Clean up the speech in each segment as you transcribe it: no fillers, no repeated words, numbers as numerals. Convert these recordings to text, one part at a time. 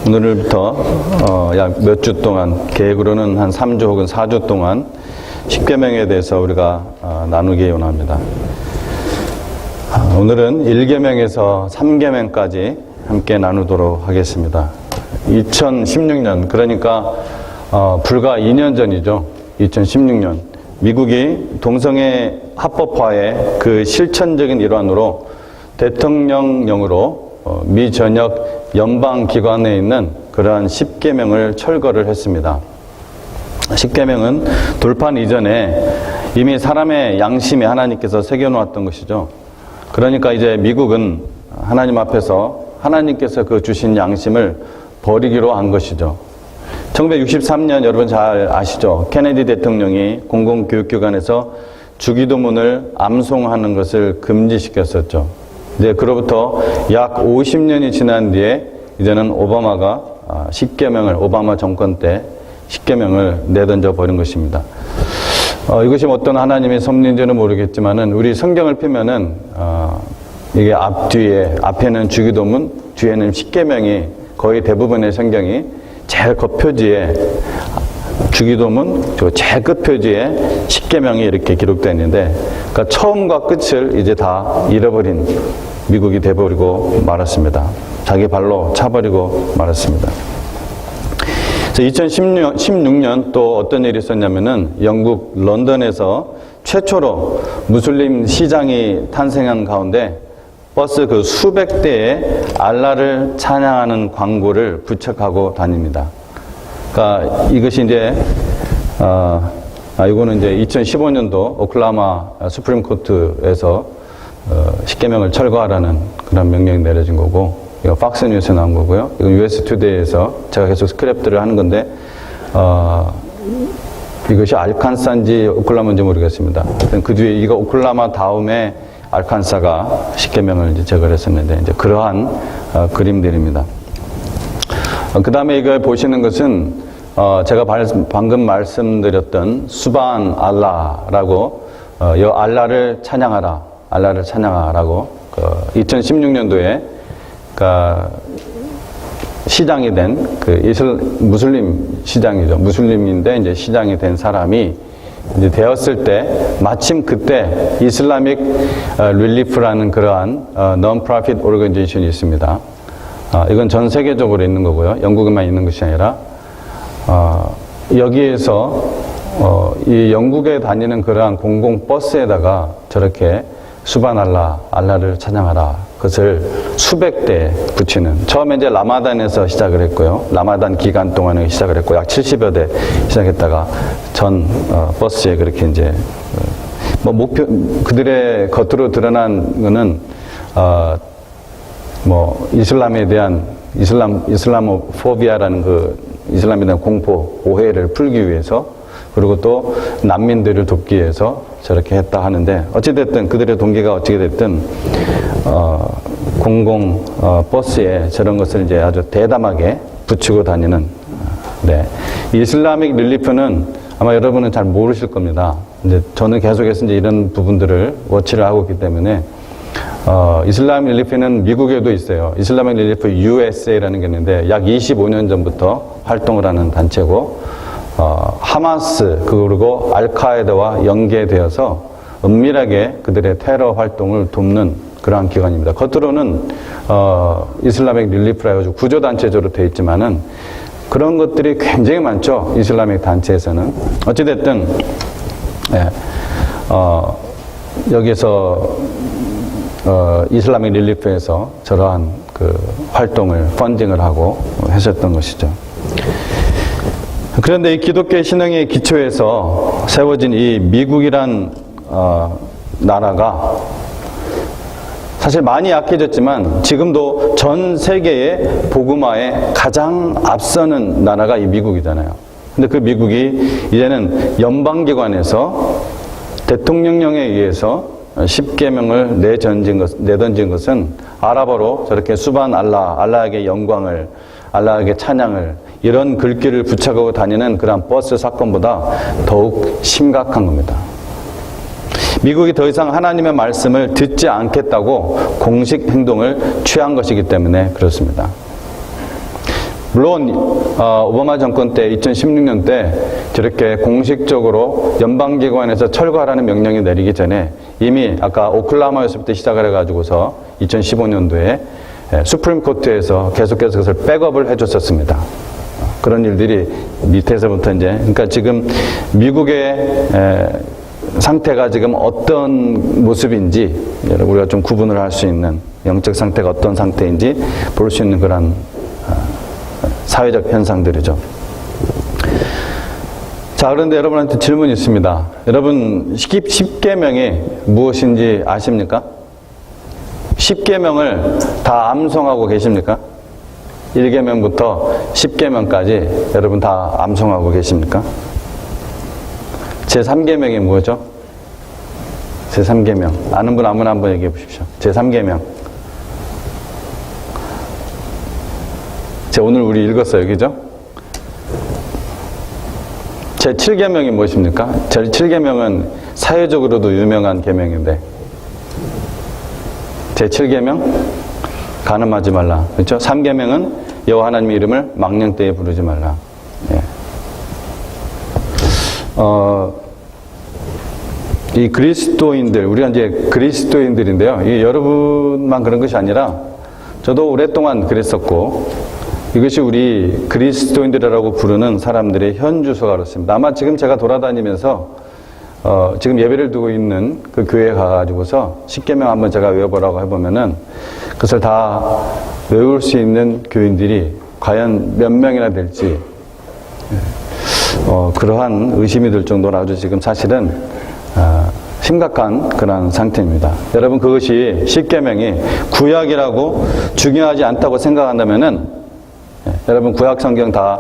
오늘부터 약 몇 주 동안, 계획으로는 한 3주 혹은 4주 동안 십계명에 대해서 우리가 나누기 원합니다. 오늘은 1계명에서 3계명까지 함께 나누도록 하겠습니다. 2016년, 그러니까 불과 2년 전이죠. 2016년 미국이 동성애 합법화의 그 실천적인 일환으로 대통령령으로 미 전역 연방기관에 있는 그러한 10계명을 철거를 했습니다. 10계명은 돌판 이전에 이미 사람의 양심에 하나님께서 새겨놓았던 것이죠. 그러니까 이제 미국은 하나님 앞에서 하나님께서 그 주신 양심을 버리기로 한 것이죠. 1963년 여러분 잘 아시죠? 케네디 대통령이 공공교육기관에서 주기도문을 암송하는 것을 금지시켰었죠. 이제 그로부터 약 50년이 지난 뒤에 이제는 오바마가 10계명을, 오바마 정권 때 10계명을 내던져 버린 것입니다. 이것이 어떤 하나님의 섭리인지는 모르겠지만은 우리 성경을 펴면은 이게 앞에는 주기도문, 뒤에는 10계명이 거의 대부분의 성경이 제일 겉표지에 주기도문, 제일 끝표지에 10계명이 이렇게 기록되어 있는데, 그러니까 처음과 끝을 이제 다 잃어버린 미국이 돼버리고 말았습니다. 자기 발로 차버리고 말았습니다. 2016년 또 어떤 일이 있었냐면은 영국 런던에서 최초로 무슬림 시장이 탄생한 가운데 버스 그 수백 대의 알라를 찬양하는 광고를 부착하고 다닙니다. 그러니까 이것이 이제 이거는 이제 2015년도 오클라호마 수프림 코트에서 10계명을 철거하라는 그런 명령이 내려진 거고, 이거 팍스뉴스에 나온 거고요. 이건 US 투데이에서 제가 계속 스크랩들을 하는 건데, 이것이 알칸사인지 오클라호마인지 모르겠습니다. 그 뒤에 이거 오클라호마 다음에 알칸사가 10계명을 이제 제거를 했었는데, 이제 그러한 그림들입니다. 그 다음에 이걸 보시는 것은 제가 방금 말씀드렸던 수반 알라라고, 이 알라를 찬양하라, 알라를 찬양하라고 2016년도에 시장이 된 무슬림 시장이죠. 무슬림인데 이제 시장이 된 사람이 이제 되었을 때 마침 그때 이슬라믹 릴리프라는 그러한 non-profit organization이 있습니다. 이건 전 세계적으로 있는 거고요. 영국에만 있는 것이 아니라 여기에서 이 영국에 다니는 그러한 공공버스에다가 저렇게 수반 알라를 찬양하라, 그것을 수백 대 붙이는, 처음에 이제 라마단에서 시작을 했고요. 라마단 기간 동안에 시작을 했고 약 70여 대 시작했다가 전 버스에 그렇게 이제 그들의 겉으로 드러난 거는 이슬람에 대한 이슬라모포비아라는 이슬람에 대한 공포, 오해를 풀기 위해서, 그리고 또 난민들을 돕기 위해서 저렇게 했다 하는데, 어찌됐든 그들의 동기가 어찌게 됐든 공공 버스에 저런 것을 이제 아주 대담하게 붙이고 다니는, 이슬라믹 릴리프는 아마 여러분은 잘 모르실 겁니다. 이제 저는 계속해서 이제 이런 부분들을 워치를 하고 있기 때문에, 이슬라믹 릴리프는 미국에도 있어요. 이슬라믹 릴리프 USA라는 게 있는데 약 25년 전부터 활동을 하는 단체고, 하마스 그리고 알카에다와 연계되어서 은밀하게 그들의 테러 활동을 돕는 그러한 기관입니다. 겉으로는 이슬라믹 릴리프라 해가지고 구조단체적으로 되어 있지만은 그런 것들이 굉장히 많죠. 이슬라믹 단체에서는. 어찌됐든 여기서 이슬라믹 릴리프에서 저러한 활동을 펀딩을 하고 했었던 것이죠. 그런데 이 기독교의 신앙의 기초에서 세워진 이 미국이란 나라가 사실 많이 약해졌지만 지금도 전 세계의 복음화에 가장 앞서는 나라가 이 미국이잖아요. 근데 그 미국이 이제는 연방기관에서 대통령령에 의해서 10계명을 내던진 것은 아랍어로 저렇게 수반 알라에게 영광을, 알라에게 찬양을, 이런 글귀를 붙여가고 다니는 그런 버스 사건보다 더욱 심각한 겁니다. 미국이 더 이상 하나님의 말씀을 듣지 않겠다고 공식 행동을 취한 것이기 때문에 그렇습니다. 물론 오바마 정권 때 2016년 때 저렇게 공식적으로 연방기관에서 철거하라는 명령이 내리기 전에 이미 아까 오클라호마에서부터 시작을 해가지고서 2015년도에 수프림 코트에서 계속해서 그것을 백업을 해줬었습니다. 그런 일들이 밑에서부터 이제 그러니까 지금 미국의 상태가 지금 어떤 모습인지 우리가 좀 구분을 할 수 있는 영적 상태가 어떤 상태인지 볼 수 있는 그런 사회적 현상들이죠. 자, 그런데 여러분한테 질문이 있습니다. 여러분 10계명이 무엇인지 아십니까? 10계명을 다 암송하고 계십니까? 1계명부터 10계명까지 여러분 다 암송하고 계십니까? 제3계명이 뭐죠? 제3계명. 아는 분 아무나 한번 얘기해 보십시오. 제3계명. 오늘 우리 읽었어요. 그죠? 제7계명이 무엇입니까? 제7계명은 사회적으로도 유명한 계명인데 제7계명? 간음하지 말라. 그렇죠? 3계명은 여호와 하나님의 이름을 망령되이 부르지 말라. 예. 이 그리스도인들, 우리가 이제 그리스도인들인데요. 이 여러분만 그런 것이 아니라 저도 오랫동안 그랬었고 이것이 우리 그리스도인들이라고 부르는 사람들의 현주소가 그렇습니다. 아마 지금 제가 돌아다니면서 지금 예배를 두고 있는 그 교회에 가가지고서 10계명 한번 제가 외워보라고 해보면은 그것을 다 외울 수 있는 교인들이 과연 몇 명이나 될지 그러한 의심이 들 정도로 아주 지금 사실은 심각한 그런 상태입니다. 여러분 그것이 10계명이 구약이라고 중요하지 않다고 생각한다면은 여러분 구약 성경 다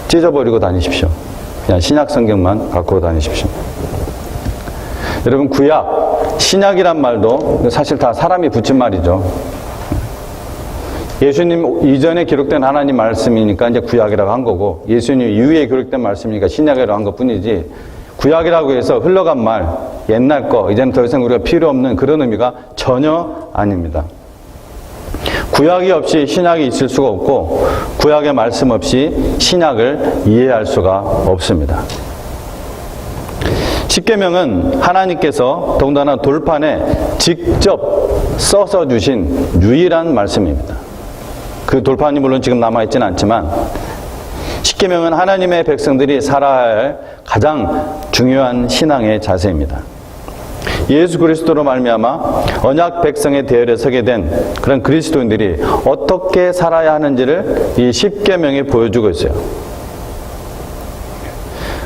찢어버리고 다니십시오. 그냥 신약 성경만 갖고 다니십시오. 여러분 구약, 신약이란 말도 사실 다 사람이 붙인 말이죠. 예수님 이전에 기록된 하나님 말씀이니까 이제 구약이라고 한 거고 예수님 이후에 기록된 말씀이니까 신약이라고 한 것뿐이지 구약이라고 해서 흘러간 말, 옛날 거, 이제는 더 이상 우리가 필요 없는 그런 의미가 전혀 아닙니다. 구약이 없이 신약이 있을 수가 없고 구약의 말씀 없이 신약을 이해할 수가 없습니다. 10계명은 하나님께서 더군다나 돌판에 직접 써서 주신 유일한 말씀입니다. 그 돌판이 물론 지금 남아있지는 않지만 10계명은 하나님의 백성들이 살아야 할 가장 중요한 신앙의 자세입니다. 예수 그리스도로 말미암아 언약 백성의 대열에 서게 된 그런 그리스도인들이 어떻게 살아야 하는지를 이 10계명이 보여주고 있어요.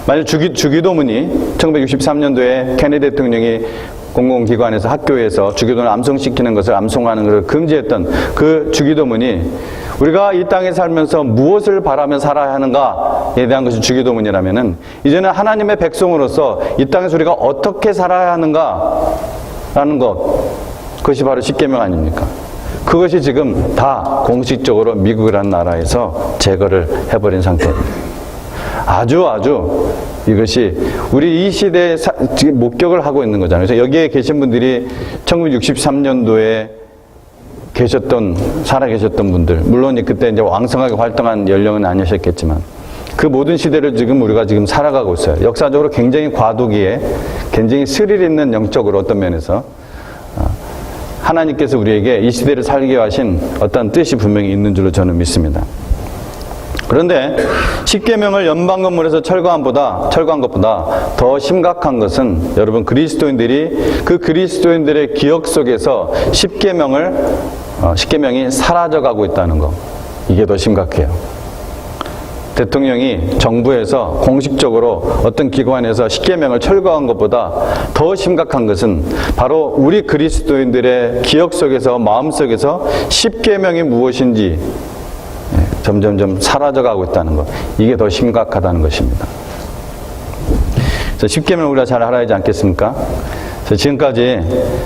만약 주기도문이 1963년도에 케네디 대통령이 공공기관에서 학교에서 주기도문을 암송시키는 것을 암송하는 것을 금지했던 그 주기도문이 우리가 이 땅에 살면서 무엇을 바라며 살아야 하는가에 대한 것이 주기도문이라면은 이제는 하나님의 백성으로서 이 땅에서 우리가 어떻게 살아야 하는가라는 것, 그것이 바로 10계명 아닙니까? 그것이 지금 다 공식적으로 미국이라는 나라에서 제거를 해버린 상태입니다. 아주 이것이 우리 이 시대에 지금 목격을 하고 있는 거잖아요. 그래서 여기에 계신 분들이 1963년도에 살아 계셨던 분들, 물론 그때 이제 왕성하게 활동한 연령은 아니셨겠지만, 그 모든 시대를 지금 우리가 지금 살아가고 있어요. 역사적으로 굉장히 과도기에, 굉장히 스릴 있는 영적으로 어떤 면에서, 하나님께서 우리에게 이 시대를 살게 하신 어떤 뜻이 분명히 있는 줄로 저는 믿습니다. 그런데 10계명을 연방 건물에서 철거한 것보다 더 심각한 것은 여러분 그리스도인들이 그 그리스도인들의 기억 속에서 10계명이 사라져가고 있다는 것, 이게 더 심각해요. 대통령이 정부에서 공식적으로 어떤 기관에서 10계명을 철거한 것보다 더 심각한 것은 바로 우리 그리스도인들의 기억 속에서, 마음 속에서 10계명이 무엇인지 점점점 사라져가고 있다는 것, 이게 더 심각하다는 것입니다. 그래서 10계명 우리가 잘 알아야 하지 않겠습니까? 그래서 지금까지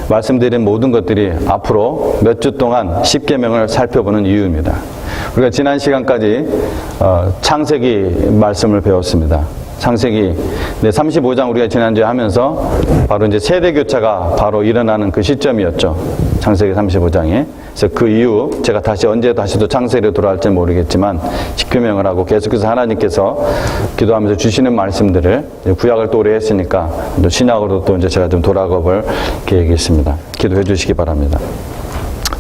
말씀드린 모든 것들이 앞으로 몇 주 동안 10계명을 살펴보는 이유입니다. 우리가 지난 시간까지 창세기 말씀을 배웠습니다. 창세기 35장 우리가 지난주에 하면서 바로 이제 세대 교차가 바로 일어나는 그 시점이었죠. 창세기 35장에. 그래서 그 이후 제가 언제 또 창세기로 돌아갈지 모르겠지만 십계명을 하고 계속해서 하나님께서 기도하면서 주시는 말씀들을 구약을 또 오래 했으니까 또 신약으로 또 이제 제가 좀 돌아가 볼 계획이 있습니다. 기도해 주시기 바랍니다.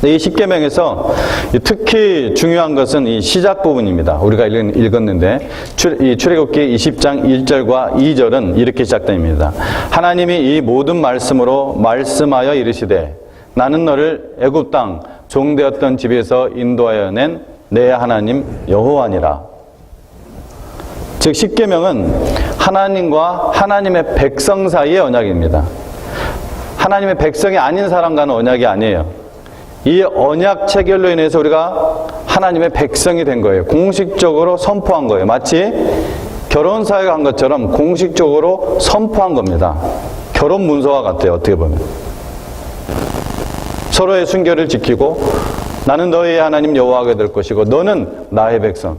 이 십계명에서 특히 중요한 것은 이 시작 부분입니다. 우리가 읽었는데 이 출애굽기 20장 1절과 2절은 이렇게 시작됩니다. 하나님이 이 모든 말씀으로 말씀하여 이르시되 나는 너를 애굽 땅 종되었던 집에서 인도하여 낸 내 하나님 여호와니라. 즉 십계명은 하나님과 하나님의 백성 사이의 언약입니다. 하나님의 백성이 아닌 사람과는 언약이 아니에요. 이 언약 체결로 인해서 우리가 하나님의 백성이 된 거예요. 공식적으로 선포한 거예요. 마치 결혼 사회가 한 것처럼 공식적으로 선포한 겁니다. 결혼 문서와 같아요. 어떻게 보면 서로의 순결을 지키고 나는 너의 하나님 여호와가 될 것이고 너는 나의 백성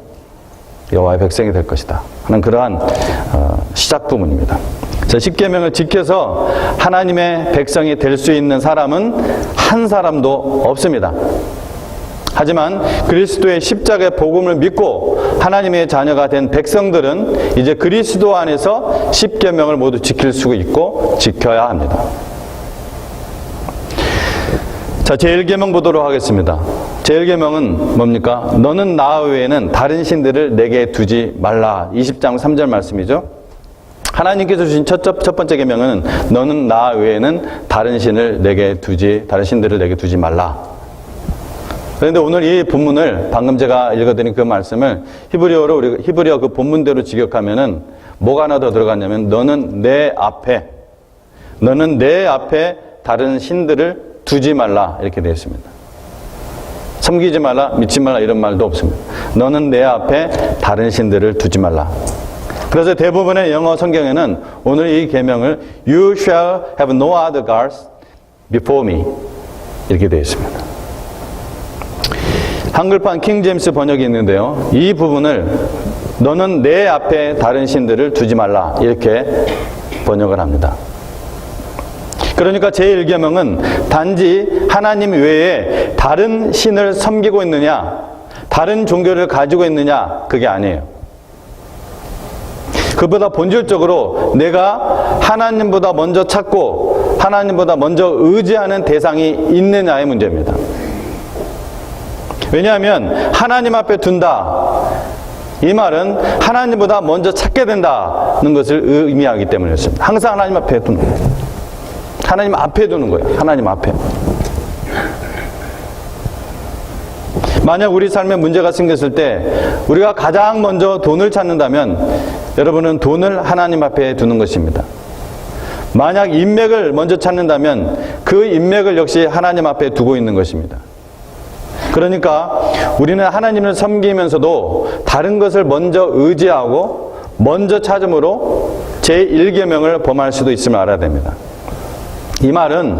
여호와의 백성이 될 것이다 하는 그러한 시작 부분입니다. 자, 십계명을 지켜서 하나님의 백성이 될 수 있는 사람은 한 사람도 없습니다. 하지만 그리스도의 십자가의 복음을 믿고 하나님의 자녀가 된 백성들은 이제 그리스도 안에서 십계명을 모두 지킬 수 있고 지켜야 합니다. 자, 제1계명 보도록 하겠습니다. 제1계명은 뭡니까? 너는 나 외에는 다른 신들을 내게 두지 말라. 20장 3절 말씀이죠. 하나님께서 주신 첫 번째 계명은 너는 나 외에는 다른 신들을 내게 두지 말라. 그런데 오늘 이 본문을 방금 제가 읽어드린 그 말씀을 히브리어 그 본문대로 직역하면은 뭐가 하나 더 들어갔냐면 너는 내 앞에 다른 신들을 두지 말라 이렇게 되어 있습니다. 섬기지 말라, 믿지 말라 이런 말도 없습니다. 너는 내 앞에 다른 신들을 두지 말라. 그래서 대부분의 영어 성경에는 오늘 이 계명을 You shall have no other gods before me 이렇게 되어 있습니다. 한글판 킹제임스 번역이 있는데요. 이 부분을 너는 내 앞에 다른 신들을 두지 말라 이렇게 번역을 합니다. 그러니까 제1계명은 단지 하나님 외에 다른 신을 섬기고 있느냐, 다른 종교를 가지고 있느냐 그게 아니에요. 그보다 본질적으로 내가 하나님보다 먼저 찾고 하나님보다 먼저 의지하는 대상이 있느냐의 문제입니다. 왜냐하면 하나님 앞에 둔다. 이 말은 하나님보다 먼저 찾게 된다는 것을 의미하기 때문이었습니다. 항상 하나님 앞에 두는 거예요. 하나님 앞에 두는 거예요. 하나님 앞에. 만약 우리 삶에 문제가 생겼을 때 우리가 가장 먼저 돈을 찾는다면 여러분은 돈을 하나님 앞에 두는 것입니다. 만약 인맥을 먼저 찾는다면 그 인맥을 역시 하나님 앞에 두고 있는 것입니다. 그러니까 우리는 하나님을 섬기면서도 다른 것을 먼저 의지하고 먼저 찾음으로 제1계명을 범할 수도 있음을 알아야 됩니다. 이 말은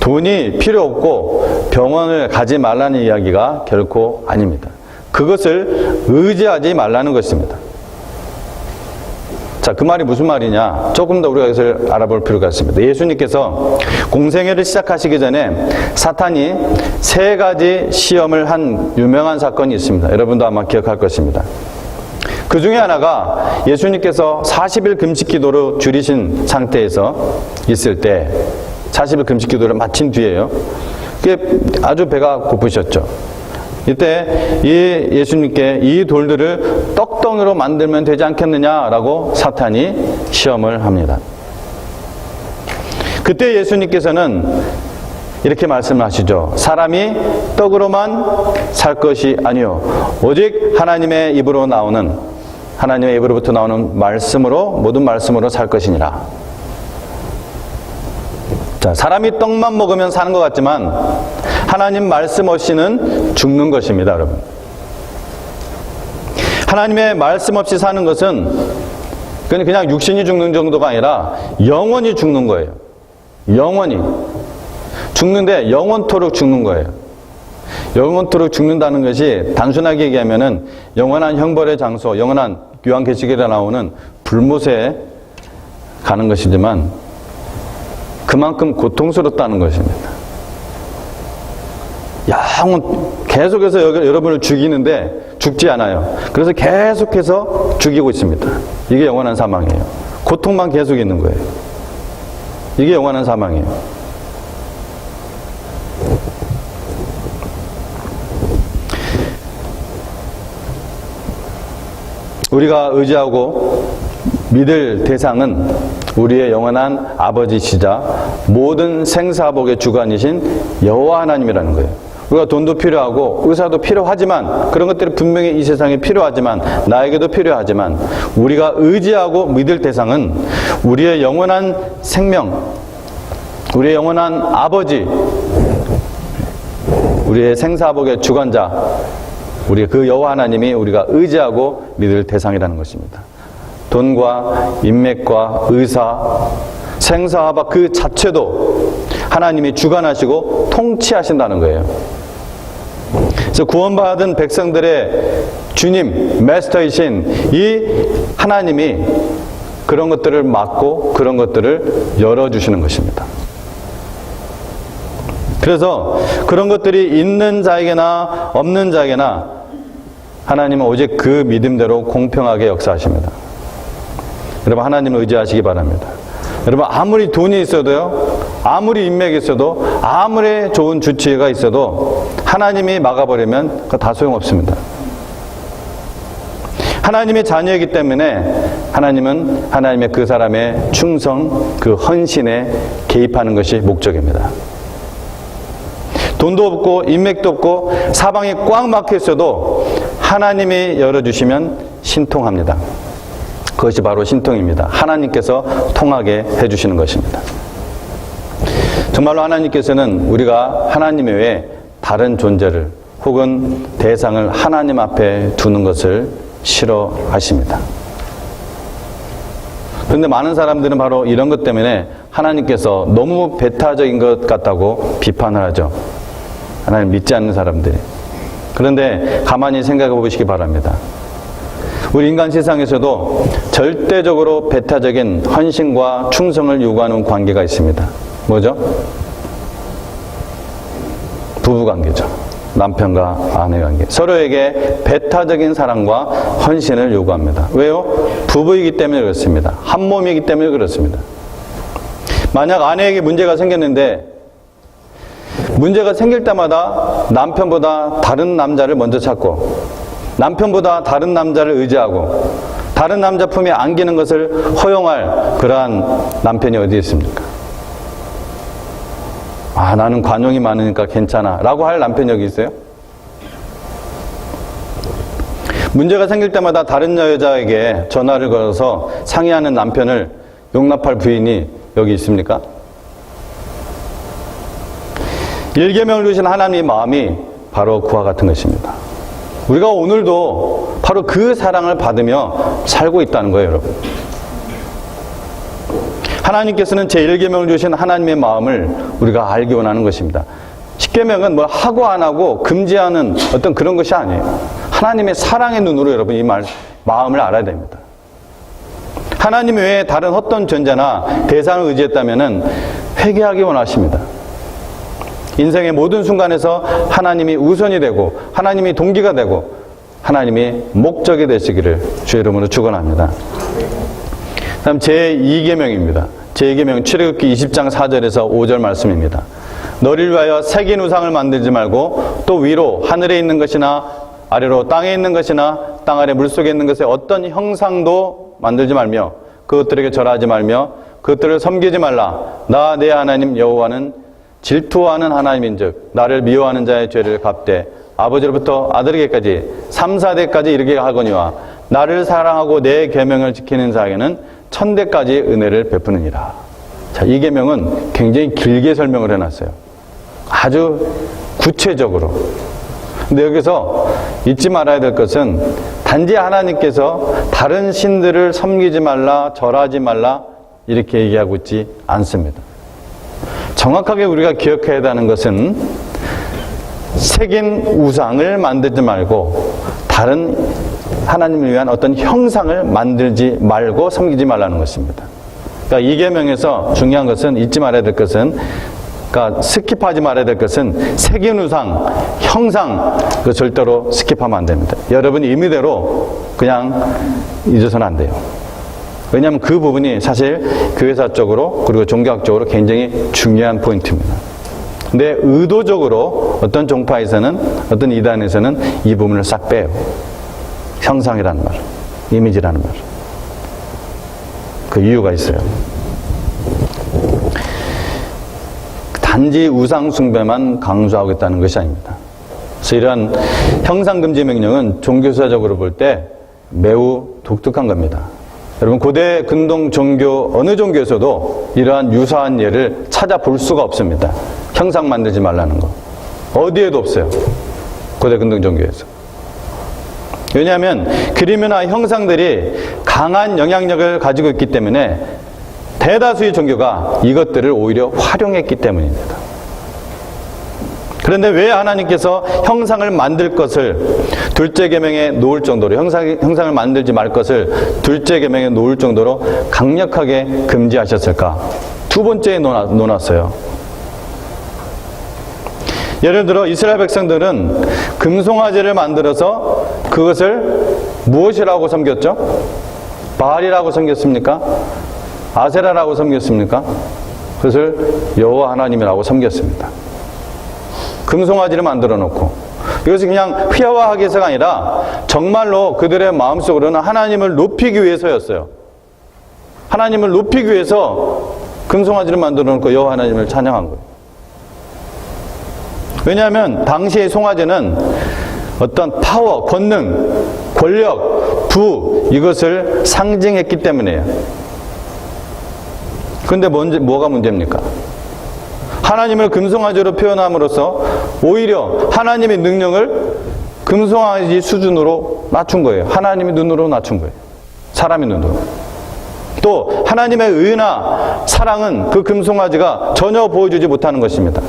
돈이 필요 없고 병원을 가지 말라는 이야기가 결코 아닙니다. 그것을 의지하지 말라는 것입니다. 자, 그 말이 무슨 말이냐? 조금 더 우리가 이것을 알아볼 필요가 있습니다. 예수님께서 공생애를 시작하시기 전에 사탄이 3가지 시험을 한 유명한 사건이 있습니다. 여러분도 아마 기억할 것입니다. 그 중에 하나가 예수님께서 40일 금식 기도로 줄이신 상태에서 있을 때 40일 금식 기도를 마친 뒤에요. 그게 아주 배가 고프셨죠. 이때 예수님께 이 돌들을 떡덩이로 만들면 되지 않겠느냐라고 사탄이 시험을 합니다. 그때 예수님께서는 이렇게 말씀하시죠. 사람이 떡으로만 살 것이 아니요 오직 하나님의 입으로부터 나오는 말씀으로 모든 말씀으로 살 것이니라. 자, 사람이 떡만 먹으면 사는 것 같지만 하나님 말씀 없이는 죽는 것입니다, 여러분. 하나님의 말씀 없이 사는 것은 그냥 육신이 죽는 정도가 아니라 영원히 죽는 거예요. 영원히. 죽는데 영원토록 죽는 거예요. 영원토록 죽는다는 것이 단순하게 얘기하면은 영원한 형벌의 장소, 영원한 요한계시록에 나오는 불못에 가는 것이지만 그만큼 고통스럽다는 것입니다. 계속해서 여러분을 죽이는데 죽지 않아요. 그래서 계속해서 죽이고 있습니다. 이게 영원한 사망이에요. 고통만 계속 있는 거예요. 이게 영원한 사망이에요. 우리가 의지하고 믿을 대상은 우리의 영원한 아버지시자 모든 생사복의 주관이신 여호와 하나님이라는 거예요. 우리가 돈도 필요하고 의사도 필요하지만, 그런 것들이 분명히 이 세상에 필요하지만, 나에게도 필요하지만, 우리가 의지하고 믿을 대상은 우리의 영원한 생명, 우리의 영원한 아버지, 우리의 생사복의 주관자, 우리 그 여호와 하나님이 우리가 의지하고 믿을 대상이라는 것입니다. 돈과 인맥과 의사, 생사화박 그 자체도 하나님이 주관하시고 통치하신다는 거예요. 그래서 구원받은 백성들의 주님, 마스터이신 이 하나님이 그런 것들을 막고 그런 것들을 열어주시는 것입니다. 그래서 그런 것들이 있는 자에게나 없는 자에게나 하나님은 오직 그 믿음대로 공평하게 역사하십니다. 여러분, 하나님을 의지하시기 바랍니다. 여러분, 아무리 돈이 있어도요, 아무리 인맥이 있어도, 아무리 좋은 주치의가 있어도 하나님이 막아버리면 그거 다 소용없습니다. 하나님의 자녀이기 때문에 하나님은 하나님의 그 사람의 충성, 그 헌신에 개입하는 것이 목적입니다. 돈도 없고 인맥도 없고 사방이 꽉 막혀 있어도 하나님이 열어주시면 신통합니다. 그것이 바로 신통입니다. 하나님께서 통하게 해주시는 것입니다. 정말로 하나님께서는 우리가 하나님 외에 다른 존재를 혹은 대상을 하나님 앞에 두는 것을 싫어하십니다. 그런데 많은 사람들은 바로 이런 것 때문에 하나님께서 너무 배타적인 것 같다고 비판을 하죠. 하나님 믿지 않는 사람들이. 그런데 가만히 생각해 보시기 바랍니다. 우리 인간 세상에서도 절대적으로 배타적인 헌신과 충성을 요구하는 관계가 있습니다. 뭐죠? 부부관계죠. 남편과 아내 관계. 서로에게 배타적인 사랑과 헌신을 요구합니다. 왜요? 부부이기 때문에 그렇습니다. 한 몸이기 때문에 그렇습니다. 만약 아내에게 문제가 생겼는데 문제가 생길 때마다 남편보다 다른 남자를 먼저 찾고 남편보다 다른 남자를 의지하고 다른 남자 품에 안기는 것을 허용할 그러한 남편이 어디 있습니까? 나는 관용이 많으니까 괜찮아 라고 할 남편이 여기 있어요? 문제가 생길 때마다 다른 여자에게 전화를 걸어서 상의하는 남편을 용납할 부인이 여기 있습니까? 일계명을 주신 하나님의 마음이 바로 그와 같은 것입니다. 우리가 오늘도 바로 그 사랑을 받으며 살고 있다는 거예요, 여러분. 하나님께서는 제1계명을 주신 하나님의 마음을 우리가 알기 원하는 것입니다. 10계명은 뭐 하고 안 하고 금지하는 어떤 그런 것이 아니에요. 하나님의 사랑의 눈으로 여러분 이 마음을 알아야 됩니다. 하나님 외에 다른 어떤 존재나 대상을 의지했다면 회개하기 원하십니다. 인생의 모든 순간에서 하나님이 우선이 되고 하나님이 동기가 되고 하나님이 목적이 되시기를 주의 이름으로 축원합니다. 다음 제2계명입니다. 제2계명 출애굽기 20장 4절에서 5절 말씀입니다. 너를 위하여 새긴 우상을 만들지 말고 또 위로 하늘에 있는 것이나 아래로 땅에 있는 것이나 땅 아래 물속에 있는 것의 어떤 형상도 만들지 말며 그것들에게 절하지 말며 그것들을 섬기지 말라. 나 내 하나님 여호와는 질투하는 하나님인즉 나를 미워하는 자의 죄를 갚되 아버지로부터 아들에게까지 3, 4대까지 이르게 하거니와 나를 사랑하고 내 계명을 지키는 자에게는 1000대까지 은혜를 베푸느니라. 자, 이 계명은 굉장히 길게 설명을 해놨어요. 아주 구체적으로. 근데 여기서 잊지 말아야 될 것은 단지 하나님께서 다른 신들을 섬기지 말라, 절하지 말라 이렇게 얘기하고 있지 않습니다. 정확하게 우리가 기억해야 하는 것은 새긴 우상을 만들지 말고 다른 하나님을 위한 어떤 형상을 만들지 말고 섬기지 말라는 것입니다. 그러니까 이 계명에서 중요한 것은, 잊지 말아야 될 것은, 그러니까 스킵하지 말아야 될 것은 색연우상, 형상, 그 절대로 스킵하면 안 됩니다. 여러분 임의대로 그냥 잊어서는 안 돼요. 왜냐하면 그 부분이 사실 교회사적으로 그리고 종교학적으로 굉장히 중요한 포인트입니다. 근데 의도적으로 어떤 종파에서는, 어떤 이단에서는 이 부분을 싹 빼요. 형상이라는 말, 이미지라는 말. 그 이유가 있어요. 단지 우상 숭배만 강조하고 있다는 것이 아닙니다. 그래서 이러한 형상금지 명령은 종교사적으로 볼 때 매우 독특한 겁니다. 여러분, 고대 근동 종교 어느 종교에서도 이러한 유사한 예를 찾아볼 수가 없습니다. 형상 만들지 말라는 거. 어디에도 없어요. 고대 근동 종교에서. 왜냐하면 그림이나 형상들이 강한 영향력을 가지고 있기 때문에 대다수의 종교가 이것들을 오히려 활용했기 때문입니다. 그런데 왜 하나님께서 형상을 만들 것을 둘째 계명에 놓을 정도로, 형상을 만들지 말 것을 둘째 계명에 놓을 정도로 강력하게 금지하셨을까? 두 번째에 놓았어요. 예를 들어 이스라엘 백성들은 금송아지를 만들어서 그것을 무엇이라고 섬겼죠? 바알이라고 섬겼습니까? 아세라라고 섬겼습니까? 그것을 여호와 하나님이라고 섬겼습니다. 금송아지를 만들어 놓고, 이것이 그냥 회화하기 위해서가 아니라 정말로 그들의 마음속으로는 하나님을 높이기 위해서였어요. 하나님을 높이기 위해서 금송아지를 만들어 놓고 여호와 하나님을 찬양한 거예요. 왜냐하면 당시의 송아지는 어떤 파워, 권능, 권력, 부, 이것을 상징했기 때문이에요. 그런데 뭐가 문제입니까? 하나님을 금송아지로 표현함으로써 오히려 하나님의 능력을 금송아지 수준으로 낮춘 거예요. 하나님의 눈으로 낮춘 거예요. 사람의 눈으로. 또 하나님의 의나 사랑은 그 금송아지가 전혀 보여주지 못하는 것입니다.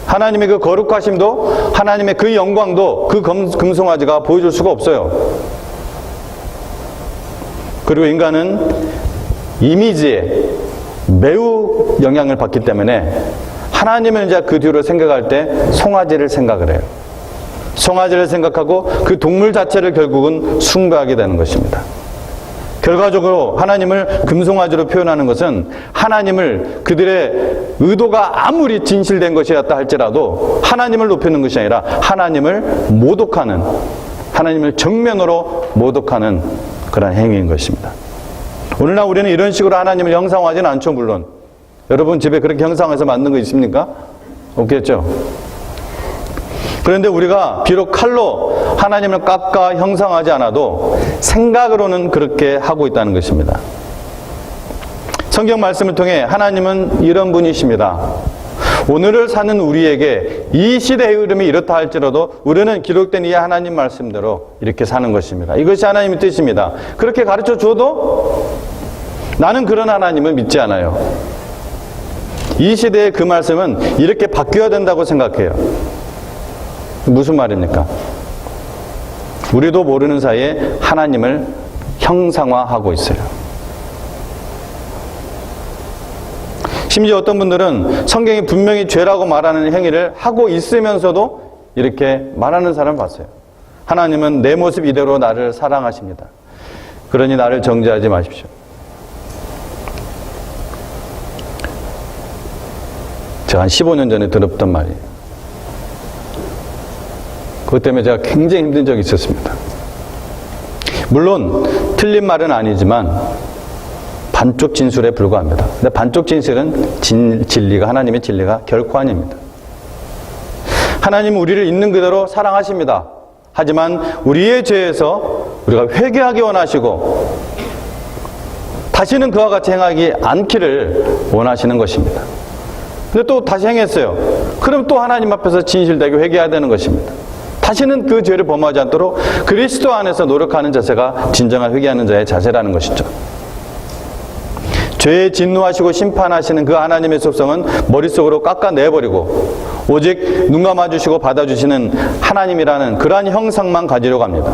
하나님의 그 거룩하심도, 하나님의 그 영광도 그 금송아지가 보여줄 수가 없어요. 그리고 인간은 이미지에 매우 영향을 받기 때문에 하나님을 이제 그 뒤로 생각할 때 송아지를 생각을 해요. 송아지를 생각하고 그 동물 자체를 결국은 숭배하게 되는 것입니다. 결과적으로 하나님을 금송아지로 표현하는 것은 하나님을, 그들의 의도가 아무리 진실된 것이었다 할지라도 하나님을 높이는 것이 아니라 하나님을 모독하는, 하나님을 정면으로 모독하는 그런 행위인 것입니다. 오늘날 우리는 이런 식으로 하나님을 형상화하지는 않죠, 물론. 여러분 집에 그렇게 형상화해서 만든 거 있습니까? 없겠죠? 그런데 우리가 비록 칼로 하나님을 깎아 형상하지 않아도 생각으로는 그렇게 하고 있다는 것입니다. 성경 말씀을 통해 하나님은 이런 분이십니다. 오늘을 사는 우리에게 이 시대의 흐름이 이렇다 할지라도 우리는 기록된 이 하나님 말씀대로 이렇게 사는 것입니다. 이것이 하나님의 뜻입니다. 그렇게 가르쳐 줘도 나는 그런 하나님을 믿지 않아요. 이 시대의 그 말씀은 이렇게 바뀌어야 된다고 생각해요. 무슨 말입니까? 우리도 모르는 사이에 하나님을 형상화하고 있어요. 심지어 어떤 분들은 성경이 분명히 죄라고 말하는 행위를 하고 있으면서도 이렇게 말하는 사람을 봤어요. 하나님은 내 모습 이대로 나를 사랑하십니다. 그러니 나를 정죄하지 마십시오. 제가 한 15년 전에 들었던 말이에요. 그것 때문에 제가 굉장히 힘든 적이 있었습니다. 물론 틀린 말은 아니지만 반쪽 진술에 불과합니다. 근데 반쪽 진술은 진리가, 하나님의 진리가 결코 아닙니다. 하나님은 우리를 있는 그대로 사랑하십니다. 하지만 우리의 죄에서 우리가 회개하기 원하시고 다시는 그와 같이 행하지 않기를 원하시는 것입니다. 근데 또 다시 행했어요. 그럼 또 하나님 앞에서 진실되게 회개해야 되는 것입니다. 다시는 그 죄를 범하지 않도록 그리스도 안에서 노력하는 자세가 진정한 회개하는 자의 자세라는 것이죠. 죄에 진노하시고 심판하시는 그 하나님의 속성은 머릿속으로 깎아내버리고 오직 눈 감아주시고 받아주시는 하나님이라는 그러한 형상만 가지려고 합니다.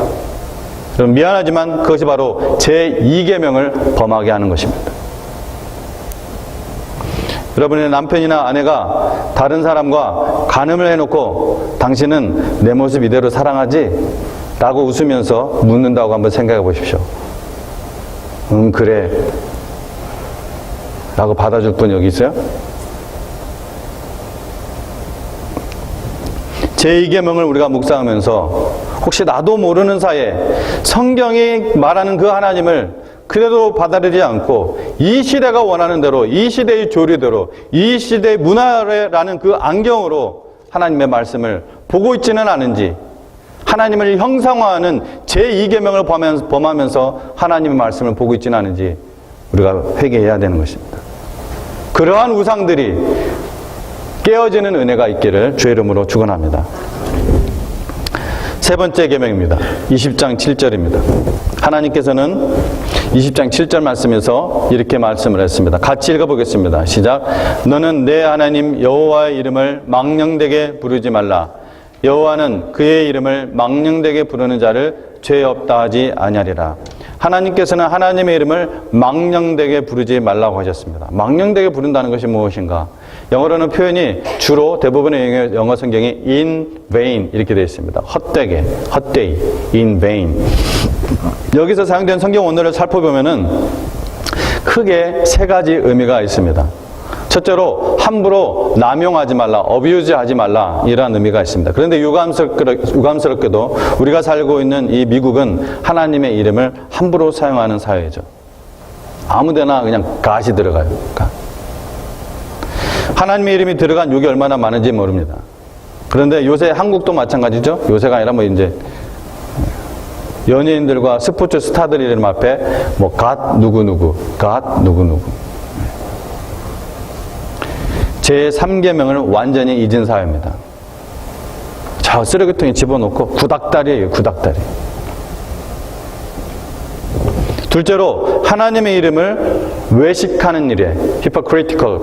여러분 미안하지만 그것이 바로 제2계명을 범하게 하는 것입니다. 여러분의 남편이나 아내가 다른 사람과 간음을 해놓고 당신은 내 모습 이대로 사랑하지? 라고 웃으면서 묻는다고 한번 생각해 보십시오. 그래. 라고 받아줄 분 여기 있어요? 제2계명을 우리가 묵상하면서 혹시 나도 모르는 사이에 성경이 말하는 그 하나님을 그래도 받아들이지 않고 이 시대가 원하는 대로, 이 시대의 조류대로, 이 시대의 문화라는 그 안경으로 하나님의 말씀을 보고 있지는 않은지, 하나님을 형상화하는 제2계명을 범하면서 하나님의 말씀을 보고 있지는 않은지 우리가 회개해야 되는 것입니다. 그러한 우상들이 깨어지는 은혜가 있기를 주의 이름으로 축원합니다. 세 번째 계명입니다. 20장 7절입니다. 하나님께서는 20장 7절 말씀에서 이렇게 말씀을 했습니다. 같이 읽어보겠습니다. 시작. 너는 내 하나님 여호와의 이름을 망령되게 부르지 말라. 여호와는 그의 이름을 망령되게 부르는 자를 죄 없다 하지 아니하리라. 하나님께서는 하나님의 이름을 망령되게 부르지 말라고 하셨습니다. 망령되게 부른다는 것이 무엇인가? 영어로는 표현이 주로 대부분의 영어 성경이 in vain 이렇게 되어 있습니다. 헛되게, 헛되이, in vain. 여기서 사용된 성경 원어를 살펴보면은 크게 세 가지 의미가 있습니다. 첫째로 함부로 남용하지 말라, 어뷰즈 하지 말라 이런 의미가 있습니다. 그런데 유감스럽게도 우리가 살고 있는 이 미국은 하나님의 이름을 함부로 사용하는 사회죠. 아무데나 그냥 갓이 들어가요. 하나님의 이름이 들어간 욕이 얼마나 많은지 모릅니다. 그런데 요새 한국도 마찬가지죠. 요새가 아니라 뭐 이제 연예인들과 스포츠 스타들 이름 앞에 뭐 갓 누구누구, 갓 누구누구. 제3계명을 완전히 잊은 사회입니다. 저 쓰레기통에 집어넣고 구닥다리예요, 구닥다리. 둘째로 하나님의 이름을 외식하는 일에, hypocritical,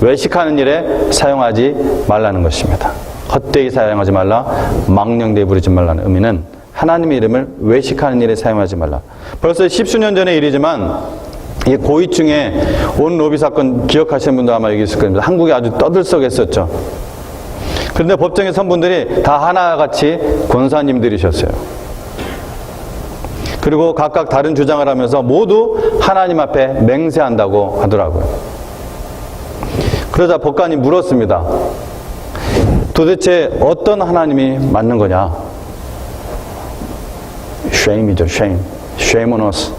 외식하는 일에 사용하지 말라는 것입니다. 헛되이 사용하지 말라, 망령되이 부르지 말라는 의미는 하나님의 이름을 외식하는 일에 사용하지 말라. 벌써 십수년 전의 일이지만 이 고이층의 온 로비 사건 기억하시는 분도 아마 여기 있을 겁니다. 한국이 아주 떠들썩했었죠. 그런데 법정의 선분들이 다 하나같이 권사님들이셨어요. 그리고 각각 다른 주장을 하면서 모두 하나님 앞에 맹세한다고 하더라고요. 그러자 법관이 물었습니다. 도대체 어떤 하나님이 맞는 거냐? Shame이죠, shame. Shame on us.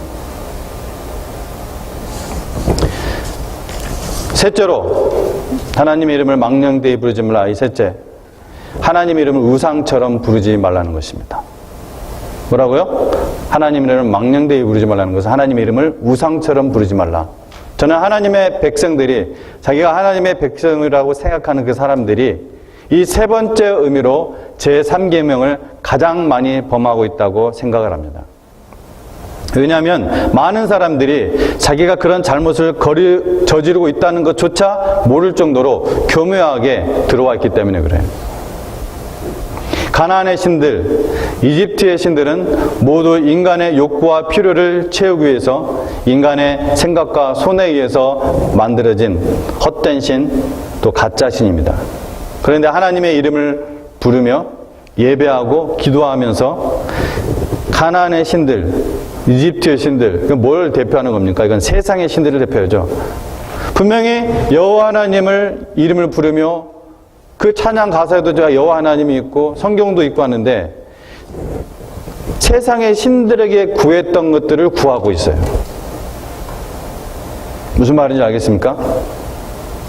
셋째로 하나님의 이름을 망령되이 부르지 말라. 이 셋째, 하나님의 이름을 우상처럼 부르지 말라는 것입니다. 뭐라고요? 하나님의 이름을 망령되이 부르지 말라는 것은 하나님의 이름을 우상처럼 부르지 말라. 저는 하나님의 백성들이 자기가 하나님의 백성이라고 생각하는 그 사람들이 이 세 번째 의미로 제3계명을 가장 많이 범하고 있다고 생각을 합니다. 왜냐하면 많은 사람들이 자기가 그런 잘못을 저지르고 있다는 것조차 모를 정도로 교묘하게 들어와 있기 때문에 그래요. 가나안의 신들, 이집트의 신들은 모두 인간의 욕구와 필요를 채우기 위해서 인간의 생각과 손에 의해서 만들어진 헛된 신, 또 가짜 신입니다. 그런데 하나님의 이름을 부르며 예배하고 기도하면서 가나안의 신들, 이집트의 신들, 뭘 대표하는 겁니까? 이건 세상의 신들을 대표하죠. 분명히 여호와 하나님을 이름을 부르며 그 찬양 가사에도 제가 여호와 하나님이 있고 성경도 있고 하는데 세상의 신들에게 구했던 것들을 구하고 있어요. 무슨 말인지 알겠습니까?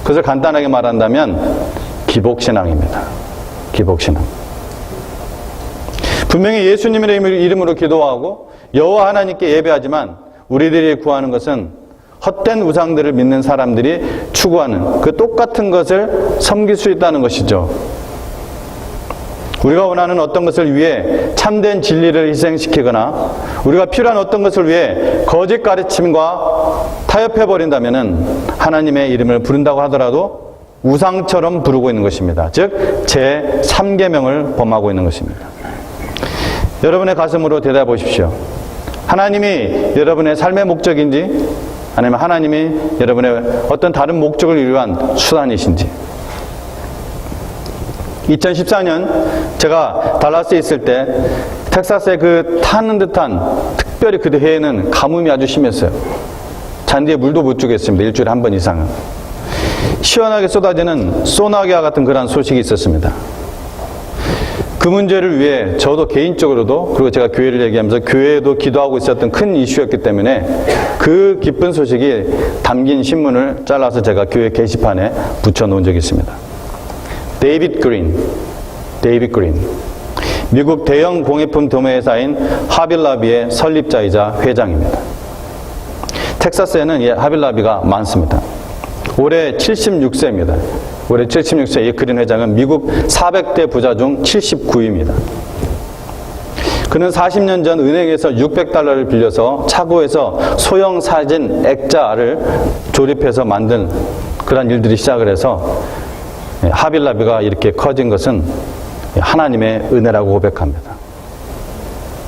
그것을 간단하게 말한다면 기복신앙입니다. 기복신앙. 분명히 예수님의 이름으로 기도하고 여호와 하나님께 예배하지만 우리들이 구하는 것은 헛된 우상들을 믿는 사람들이 추구하는 그 똑같은 것을 섬길 수 있다는 것이죠. 우리가 원하는 어떤 것을 위해 참된 진리를 희생시키거나 우리가 필요한 어떤 것을 위해 거짓 가르침과 타협해버린다면 하나님의 이름을 부른다고 하더라도 우상처럼 부르고 있는 것입니다. 즉 제3계명을 범하고 있는 것입니다. 여러분의 가슴으로 대답해 보십시오. 하나님이 여러분의 삶의 목적인지 아니면 하나님이 여러분의 어떤 다른 목적을 이루기 위한 수단이신지. 2014년 제가 달라스에 있을 때 텍사스의 그 타는 듯한, 특별히 그 해에는 가뭄이 아주 심했어요. 잔디에 물도 못 주겠습니다. 일주일에 한 번 이상은. 시원하게 쏟아지는 소나기와 같은 그런 소식이 있었습니다. 그 문제를 위해 저도 개인적으로도, 그리고 제가 교회를 얘기하면서 교회에도 기도하고 있었던 큰 이슈였기 때문에 그 기쁜 소식이 담긴 신문을 잘라서 제가 교회 게시판에 붙여놓은 적이 있습니다. 데이빗 그린. 미국 대형 공예품 도매회사인 하빌라비의 설립자이자 회장입니다. 텍사스에는 하빌라비가 많습니다. 올해 76세입니다. 올해 76세 이 그린 회장은 미국 400대 부자 중 79위입니다. 그는 40년 전 은행에서 $600를 빌려서 차고에서 소형 사진 액자를 조립해서 만든 그런 일들이 시작을 해서 하빌라비가 이렇게 커진 것은 하나님의 은혜라고 고백합니다.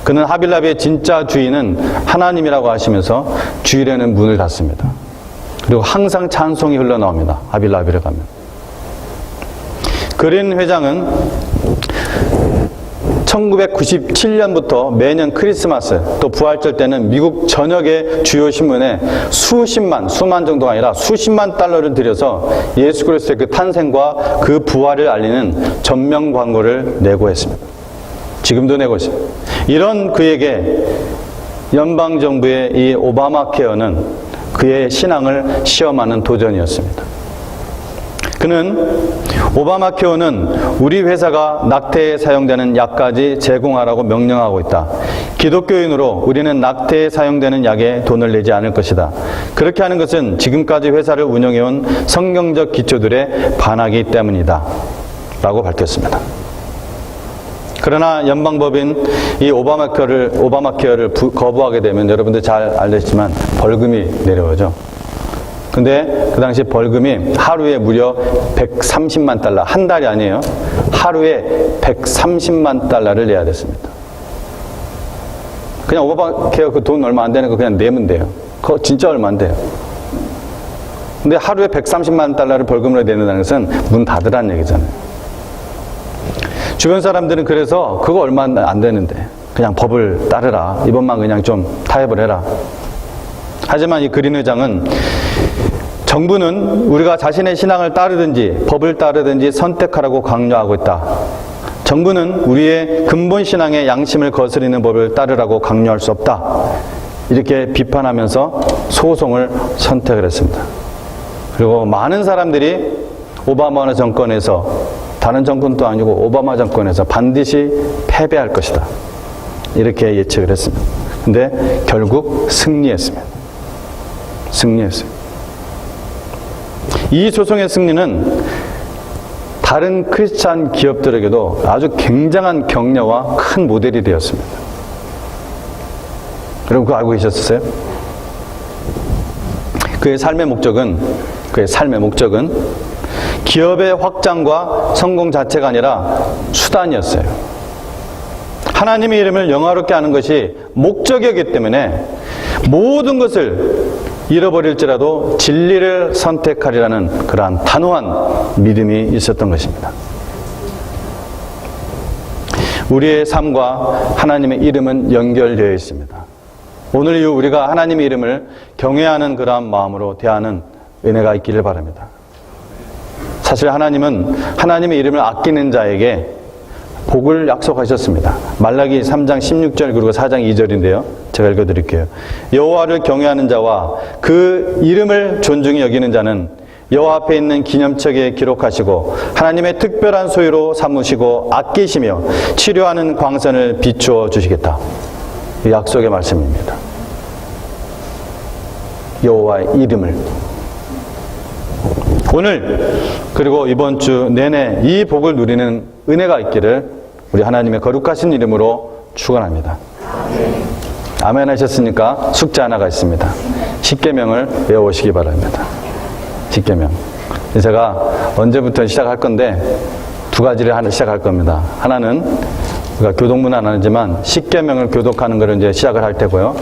그는 하빌라비의 진짜 주인은 하나님이라고 하시면서 주일에는 문을 닫습니다. 그리고 항상 찬송이 흘러나옵니다. 하빌라비를 가면. 그린 회장은 1997년부터 매년 크리스마스 또 부활절 때는 미국 전역의 주요 신문에 수만 정도가 아니라 수십만 달러를 들여서 예수 그리스도의 그 탄생과 그 부활을 알리는 전면 광고를 내고 했습니다. 지금도 내고 있습니다. 이런 그에게 연방정부의 이 오바마 케어는 그의 신앙을 시험하는 도전이었습니다. 그는 오바마 케어는 우리 회사가 낙태에 사용되는 약까지 제공하라고 명령하고 있다. 기독교인으로 우리는 낙태에 사용되는 약에 돈을 내지 않을 것이다. 그렇게 하는 것은 지금까지 회사를 운영해온 성경적 기초들에 반하기 때문이다. 라고 밝혔습니다. 그러나 연방법인 이 오바마 케어를 거부하게 되면 여러분들 잘 알겠지만 벌금이 내려오죠. 근데 그 당시 벌금이 하루에 무려 130만 달러, 한 달이 아니에요. 하루에 130만 달러를 내야 됐습니다. 그냥 오바마 케어 그 돈 얼마 안 되는 거 그냥 내면 돼요. 그거 진짜 얼마 안 돼요. 근데 하루에 130만 달러를 벌금으로 내는다는 것은 문 닫으라는 얘기잖아요. 주변 사람들은 그래서 그거 얼마 안 되는데 그냥 법을 따르라. 이번만 그냥 좀 타협을 해라. 하지만 이 그린 회장은 정부는 우리가 자신의 신앙을 따르든지 법을 따르든지 선택하라고 강요하고 있다. 정부는 우리의 근본 신앙의 양심을 거스르는 법을 따르라고 강요할 수 없다. 이렇게 비판하면서 소송을 선택을 했습니다. 그리고 많은 사람들이 오바마 정권에서, 다른 정권도 아니고 오바마 정권에서 반드시 패배할 것이다. 이렇게 예측을 했습니다. 근데 결국 승리했습니다. 이 소송의 승리는 다른 크리스찬 기업들에게도 아주 굉장한 격려와 큰 모델이 되었습니다. 여러분 그거 알고 계셨어요? 그의 삶의 목적은 기업의 확장과 성공 자체가 아니라 수단이었어요. 하나님의 이름을 영화롭게 하는 것이 목적이었기 때문에 모든 것을 잃어버릴지라도 진리를 선택하리라는 그러한 단호한 믿음이 있었던 것입니다. 우리의 삶과 하나님의 이름은 연결되어 있습니다. 오늘 이후 우리가 하나님의 이름을 경외하는 그러한 마음으로 대하는 은혜가 있기를 바랍니다. 사실 하나님은 하나님의 이름을 아끼는 자에게 복을 약속하셨습니다. 말라기 3장 16절 그리고 4장 2절인데요. 제가 읽어드릴게요. 여호와를 경외하는 자와 그 이름을 존중히 여기는 자는 여호와 앞에 있는 기념책에 기록하시고 하나님의 특별한 소유로 삼으시고 아끼시며 치료하는 광선을 비추어 주시겠다. 이 약속의 말씀입니다. 여호와의 이름을. 오늘 그리고 이번 주 내내 이 복을 누리는 은혜가 있기를 우리 하나님의 거룩하신 이름으로 축원합니다. 아멘 하셨으니까 숙제 하나가 있습니다. 십계명을 외워오시기 바랍니다. 십계명. 제가 언제부터 시작할 건데 두 가지를 시작할 겁니다. 하나는 그러니까 교독문은 아니지만 십계명을 교독하는 것을 이제 시작을 할 테고요.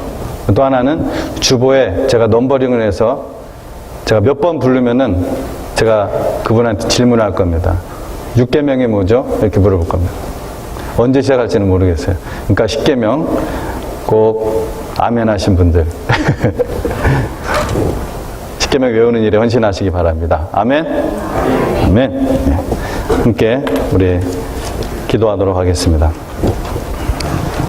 또 하나는 주보에 제가 넘버링을 해서 제가 몇 번 부르면은 제가 그분한테 질문을 할 겁니다. 6계명이 뭐죠? 이렇게 물어볼 겁니다. 언제 시작할지는 모르겠어요. 그러니까 10계명 꼭 아멘 하신 분들 10계명 외우는 일에 헌신하시기 바랍니다. 아멘? 아멘. 함께 우리 기도하도록 하겠습니다.